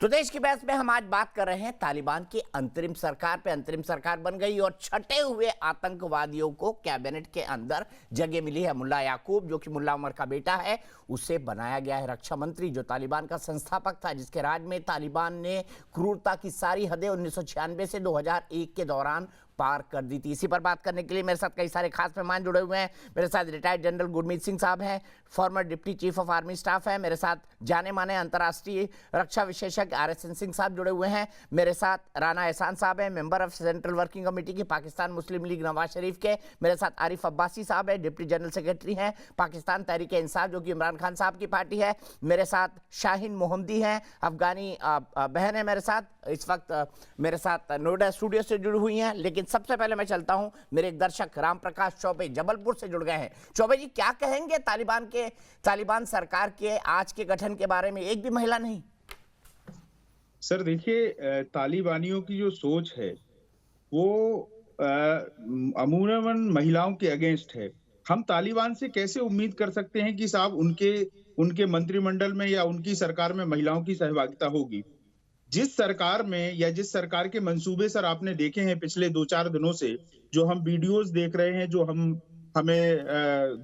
तो देश की बहस में हम आज बात कर रहे हैं तालिबान की अंतरिम सरकार पे। अंतरिम सरकार बन गई और छटे हुए आतंकवादियों को कैबिनेट के अंदर जगह मिली है। मुल्ला याकूब, जो कि मुल्ला उमर का बेटा है, उसे बनाया गया है रक्षा मंत्री, जो तालिबान का संस्थापक था, जिसके राज में तालिबान ने क्रूरता की सारी हदें 1996 से 2001 के दौरान पार कर दी थी। इसी पर बात करने के लिए मेरे साथ कई सारे खास मेहमान जुड़े हुए हैं। मेरे साथ रिटायर्ड जनरल गुरमीत सिंह साहब हैं, farmer deputy chief of army staff है। मेरे साथ जाने माने अंतर्राष्ट्रीय रक्षा विशेषज्ञ RSN सिंह साहब जुड़े हुए हैं। मेरे साथ राना एहसान साहब हैं, member of central working committee की पाकिस्तान मुस्लिम लीग नवाज शरीफ के। मेरे साथ आरिफ अब्बासी साहब है, डिप्टी जनरल सेक्रेटरी हैं पाकिस्तान तहरीक इंसाफ, जो कि इमरान खान साहब की पार्टी है। मेरे साथ शाहीन मोहम्मदी हैं, अफगानी बहन है मेरे साथ, इस वक्त मेरे साथ नोएडा स्टूडियो से जुड़ी हुई हैं। लेकिन सबसे पहले मैं चलता हूं, मेरे एक दर्शक राम प्रकाश चौबे जबलपुर से जुड़ गए हैं। चौबे जी, क्या कहेंगे तालिबान सरकार के आज के गठन के बारे में? एक भी महिला नहीं। सर देखिए, तालिबानियों की जो सोच है वो अमूमन महिलाओं के अगेंस्ट है। हम तालिबान से कैसे उम्मीद कर सकते हैं कि साहब उनके मंत्रिमंडल में या उनकी सरकार में महिलाओं की सहभागिता होगी? जिस सरकार में या जिस सरकार के मंसूबे सर आपने देखे हैं पिछले 2-4 दिनों से, जो हम वीडियोस देख रहे हैं, जो हमें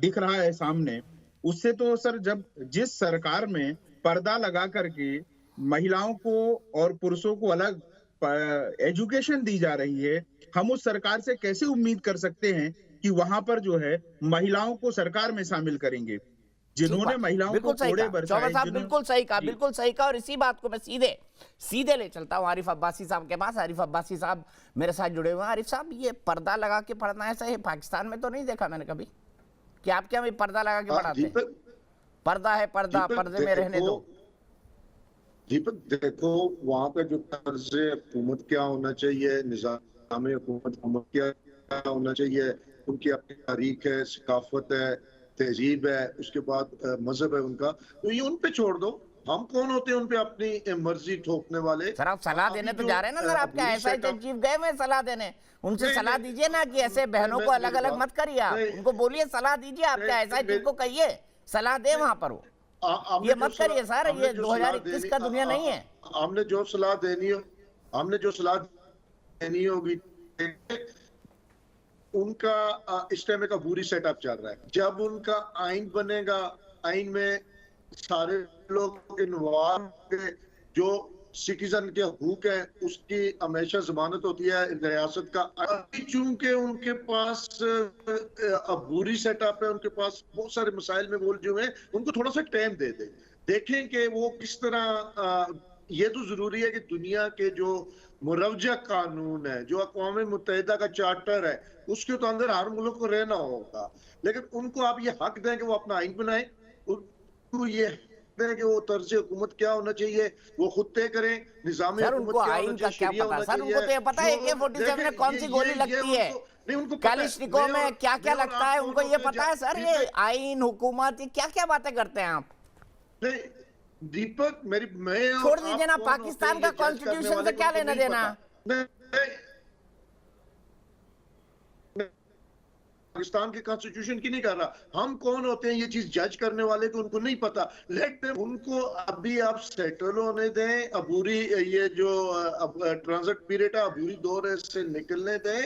दिख रहा है सामने, उससे तो सर जिस सरकार में पर्दा लगा करके महिलाओं को और पुरुषों को अलग एजुकेशन दी जा रही है, हम उस सरकार से कैसे उम्मीद कर सकते हैं कि वहां पर जो है महिलाओं को सरकार में शामिल करेंगे? जिन्होंने महिलाओं को कोड़े बरसाए, बिल्कुल सही कहा। और इसी बात को मैं सीधे ले चलता हूँ आरिफ अब्बासी साहब के पास। आरिफ अब्बासी साहब मेरे साथ जुड़े हुए हैं। आरिफ साहब, ये पर्दा लगा के पढ़ना ऐसा है पाकिस्तान में तो नहीं देखा मैंने कभी कि आप क्या पर्दा लगा के पढ़ाते हैं? पर्दा है, पर्दे में रहने दो। दीपक देखो, वहाँ का जो तर्ज हुकूमत क्या होना चाहिए, निज़ाम हुकूमत क्या होना चाहिए, उनकी अपनी तारीख है, सकाफत है, तहजीब है, उसके बाद मजहब है उनका, तो ये उन पे छोड़ दो। हम कौन होते हैं उन पे अपनी मर्जी ठोकने वाले? सर आप सलाह देने तो जा रहे हैं ना सर, आपके ऐसा चीफ गए हुए सलाह देने, उनसे सलाह दीजिए ना कि ऐसे बहनों को अलग अलग मत करिए। आप उनको बोलिए, सलाह दीजिए, आपके ऐसा चीफ को कहिए सलाह दे वहां पर। वो ये मत करिए सर, ये 2021 का दुनिया नहीं है। हमने जो सलाह देनी होगी, उनका इस टाइम का बुरी सेटअप चल रहा है। जब उनका आइन बनेगा, आइन में सारे लोग इन्वॉल्व, जो सिटीजन के हकूक है उसकी हमेशा जमानत होती है रियासत का। चूंकि उनके पास बुरी सेटअप है, उनके पास बहुत सारे मसाइल में बोल जो है, उनको थोड़ा सा टाइम दे दे, देखें कि वो किस तरह। ये तो जरूरी है कि दुनिया के जो मुरवजा कानून है, जो अक़वाम मुत्तहिदा का चार्टर है, उसके तो अंदर हर मुल्क को रहना होगा, लेकिन उनको आप ये हक दें कि वो अपना आइन बनाए, उनको ये दें कि वो तर्ज हुकूमत क्या होना चाहिए वो खुद तय करें, निज़ाम हुकूमत क्या होना चाहिए, शरिया होना चाहिए। उनको तो ये पता है AK-47 में कौन सी गोली लगती है, कालिशनिकोव में क्या क्या लगता है, उनको ये पता है सर। ये आइन, हुकूमत, ये क्या क्या बातें करते हैं आप? नहीं दीपक, मैं छोड़ दीजिए ना, पाकिस्तान का कॉन्स्टिट्यूशन से क्या लेना देना? पाकिस्तान के कॉन्स्टिट्यूशन की नहीं कर रहा। हम कौन होते हैं ये चीज जज करने वाले, को उनको नहीं पता। लेकिन उनको अभी आप सेटल होने दें, अबूरी ये जो ट्रांजिट पीरियड है, अबूरी दौर से निकलने दें।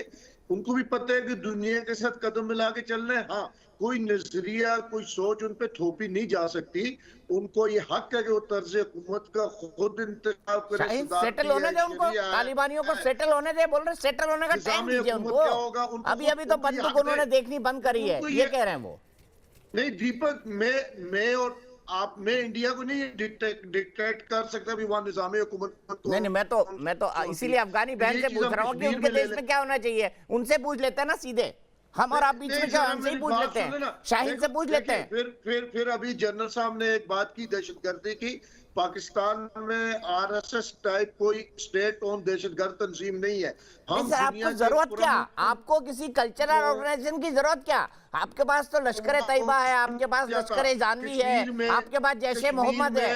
उनको भी पता है कि दुनिया के साथ कदम मिला के चलना है। हाँ, कोई नजरिया, कोई सोच उन पे थोपी नहीं जा सकती। उनको ये हक है कि वो तर्ज हुकूमत का खुद इंतखाब करें। सेटल होने दे उनको, तालिबानियों को सेटल होने दे, बोल रहे सेटल होने का टाइम दीजिए उनको। अभी तो बंदूक उन्होंने देखनी बंद करी है, ये कह रहे हैं वो। नहीं दीपक, मैं और आप, मैं इंडिया को नहीं डिक्टेट कर सकता भी वहाँ निज़ाम हुकूमत को। नहीं, मैं तो इसीलिए अफगानी बहन से पूछ रहा हूँ कि उनके देश में क्या होना चाहिए। उनसे पूछ लेते हैं ना सीधे, हम और आप बीच में क्या, हमसे ही पूछ लेते हैं, शाहीन से पूछ लेते हैं। फिर अभी जनरल साहब ने एक बात की, दहशतगर्दी की। पाकिस्तान में RSS टाइप कोई स्टेट ओन दहशतगर्द तंजीम नहीं है। आपको जरूरत क्या? आपको किसी कल्चरल ऑर्गेनाइजेशन की जरूरत क्या? आपके पास तो लश्कर तैयबा है, आपके पास लश्कर जानवी है, आपके पास जैशे मोहम्मद है।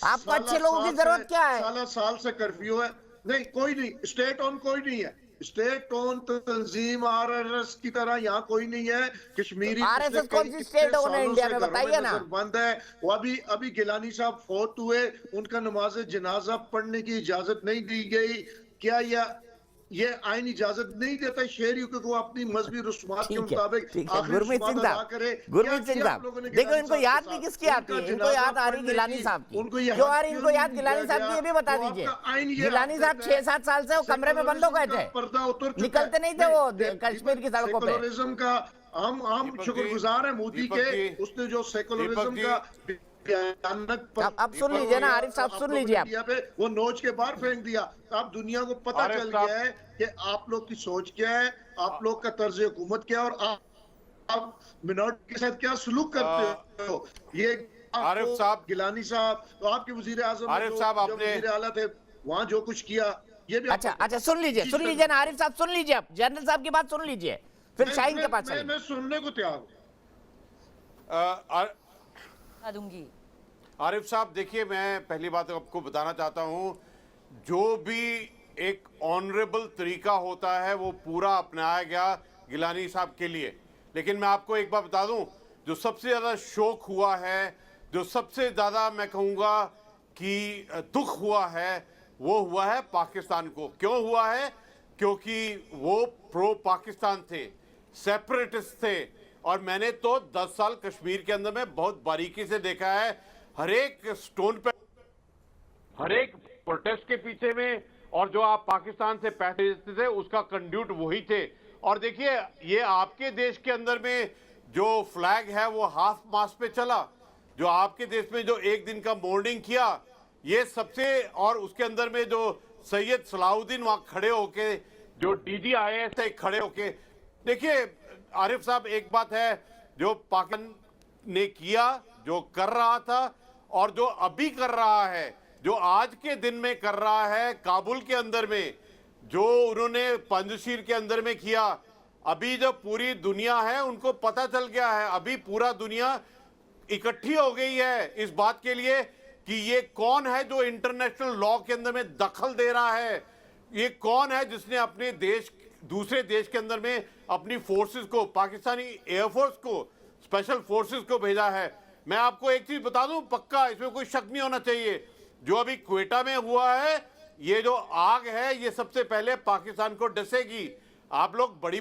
आपको अच्छे लोगों की जरूरत क्या है? साल से कर्फ्यू है। नहीं, कोई नहीं, स्टेट ओन कोई नहीं है। स्टेट ओन तंजीम आरएसएस की तरह यहाँ कोई नहीं है। कश्मीरी आरएसएस कौन सी स्टेट ओन है इंडिया में, बताइए ना। बंद है वो। अभी गिलानी साहब फौत हुए, उनका नमाज जनाजा पढ़ने की इजाजत नहीं दी गई। क्या ये आईन इजाजत नहीं देता शहरियों को अपनी मजहबी रस्मात के मुताबिक गुरमीत सिंह साहब, गुरमीत सिंह साहब, देखो इनको याद भी किसकी आती है? इनको याद आ रही गिलानी साहब की। क्यों आ रही इनको याद गिलानी साहब की, ये भी बता दीजिए। गिलानी साहब 6-7 साल से वो कमरे में बंद हो गए थे, निकलते नहीं थे वो कश्मीर की सड़कों पे। सेकुलरिज्म का हम शुक्रगुजार है मोदी के, उसने जो सेकुलरिज्म का अब सुन लीजिए ना आरिफ साहब, सुन लीजिए आप। वो नोच के बाहर फेंक दिया। अब दुनिया को पता चल गया है कि आप लोग की सोच क्या है, आप लोग का तर्ज हुकूमत क्या है, और आप मिनॉरिटी के साथ क्या सलूक करते हो। ये आरिफ साहब, गिलानी साहब, तो आपके वजीर आजम आरिफ साहब आपने वजीर आला थे, वहाँ जो कुछ किया ये भी अच्छा सुन लीजिए ना आरिफ साहब, सुन लीजिए आप जनरल साहब की बात सुन लीजिए, फिर शाहीन के पास मैं सुनने को तैयार हूँ। दूंगी। आरिफ साहब देखिए, मैं पहली बात आपको बताना चाहता हूं, जो भी एक ऑनरेबल तरीका होता है वो पूरा अपनाया गया गिलानी साहब के लिए। लेकिन मैं आपको एक बात बता दूं, जो सबसे ज़्यादा शोक हुआ है, जो सबसे ज़्यादा मैं कहूँगा कि दुख हुआ है, वो हुआ है पाकिस्तान को। क्यों हुआ है? क्योंकि वो प्रो पाकिस्तान थे, सेपरेटिस्ट थे। और मैंने तो 10 साल कश्मीर के अंदर में बहुत बारीकी से देखा है, हर एक स्टोन पे, हर एक प्रोटेस्ट के पीछे में, और जो आप पाकिस्तान से पैसे देते थे उसका कंड्यूट वही थे। और देखिए, ये आपके देश के अंदर में जो फ्लैग है वो हाफ मास्ट पे चला, जो आपके देश में जो एक दिन का मोर्निंग किया, ये सबसे, और उसके अंदर में जो सैयद सलाउद्दीन वहां खड़े होके, जो DGIS से खड़े होके, देखिए आरिफ साहब एक बात है, जो पाकिस्तान ने किया, जो कर रहा था और जो अभी कर रहा है, जो आज के दिन में कर रहा है काबुल के अंदर में, जो उन्होंने पंजशीर के अंदर में किया, अभी जो पूरी दुनिया है उनको पता चल गया है। अभी पूरा दुनिया इकट्ठी हो गई है इस बात के लिए कि ये कौन है जो इंटरनेशनल लॉ के अंदर में दखल दे रहा है, ये कौन है जिसने अपने देश, दूसरे देश के अंदर में अपनी फोर्सेस को, पाकिस्तानी एयरफोर्स को, स्पेशल फोर्सेस को भेजा है। मैं आपको एक चीज बता दूं पक्का, इसमें कोई शक नहीं होना चाहिए, जो अभी क्वेटा में हुआ है, ये जो आग है ये सबसे पहले पाकिस्तान को डसेगी। आप लोग बड़ी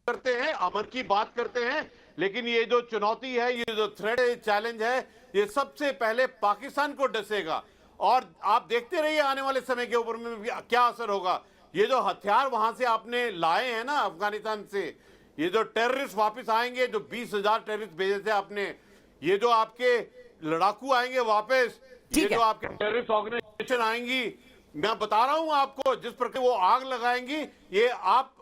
करते हैं, अमन की बात करते हैं, लेकिन ये जो चुनौती है, ये जो थ्रेट है, चैलेंज है, ये सबसे पहले पाकिस्तान को डसेगा। और आप देखते रहिए आने वाले समय के ऊपर में क्या असर होगा। ये जो हथियार वहां से आपने लाए हैं ना अफगानिस्तान से, ये जो टेररिस्ट वापस आएंगे, जो 20,000 टेररिस्ट भेजे थे आपने, ये जो आपके लड़ाकू आएंगे वापस, ये जो आपके टेररिस्ट ऑर्गेनाइजेशन आएंगी, मैं बता रहा हूं आपको, जिस प्रकार वो आग लगाएंगी, ये आप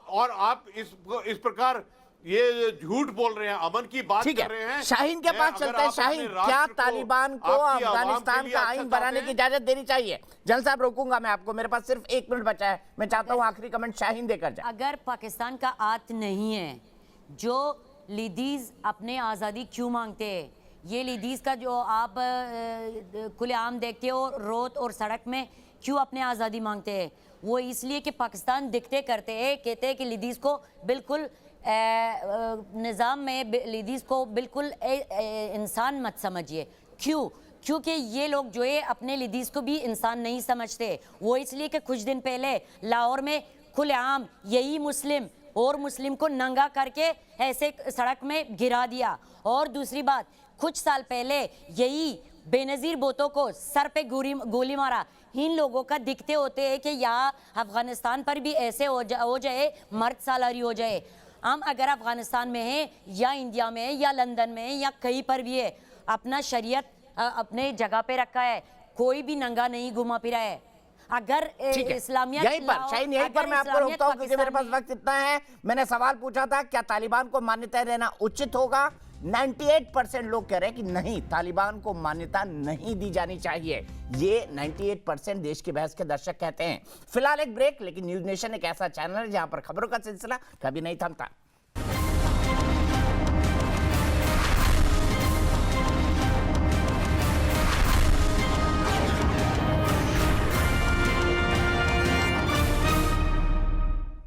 इस प्रकार ये झूठ बोल रहे हैं, अमन की बात कर रहे हैं। शाहीन के पास चलते हैं। शाहीन, क्या तालिबान को अफगानिस्तान का आईन बनाने की इजाजत देनी चाहिए? जल साहब रोकूंगा मैं आपको, मेरे पास सिर्फ 1 मिनट बचा है, मैं चाहता हूं आखिरी कमेंट शाहीन देकर जाए। अगर पाकिस्तान का आत नहीं है, जो लीदीज अपने आज़ादी क्यों मांगते हैं? ये लीदीज का जो आप खुलेआम देखते हो रोड और सड़क में, क्यों अपने आज़ादी मांगते हैं? वो इसलिए कि पाकिस्तान दिखते करते हैं, कहते हैं कि लीदीज को बिल्कुल निज़ाम में लीदीज को बिल्कुल इंसान मत समझिए। क्यों? क्योंकि ये लोग जो है अपने लीदीज को भी इंसान नहीं समझते। वो इसलिए कि कुछ दिन पहले लाहौर में खुलेआम यही मुस्लिम और मुस्लिम को नंगा करके ऐसे सड़क में गिरा दिया। और दूसरी बात, कुछ साल पहले यही बेनज़ीर भुट्टो को सर पे गोली मारा। इन लोगों का दिखते होते हैं कि यहाँ अफगानिस्तान पर भी ऐसे हो जाए, मर्द सालारी हो जाए। हम अगर अफगानिस्तान में हैं या इंडिया में या लंदन में या कहीं पर भी है, अपना शरीयत अपने जगह पे रखा है, कोई भी नंगा नहीं घुमा फिरा है। अगर इस्लामियत यहीं पर मैं आपको रोकता हूं क्योंकि मेरे पास वक्त इतना है। मैंने सवाल पूछा था क्या तालिबान को मान्यता देना उचित होगा? 98% लोग कह रहे हैं कि नहीं, तालिबान को मान्यता नहीं दी जानी चाहिए। ये 98% देश के बहस के दर्शक कहते हैं। फिलहाल एक ब्रेक, लेकिन न्यूज नेशन एक ऐसा चैनल है जहां पर खबरों का सिलसिला कभी नहीं थमता।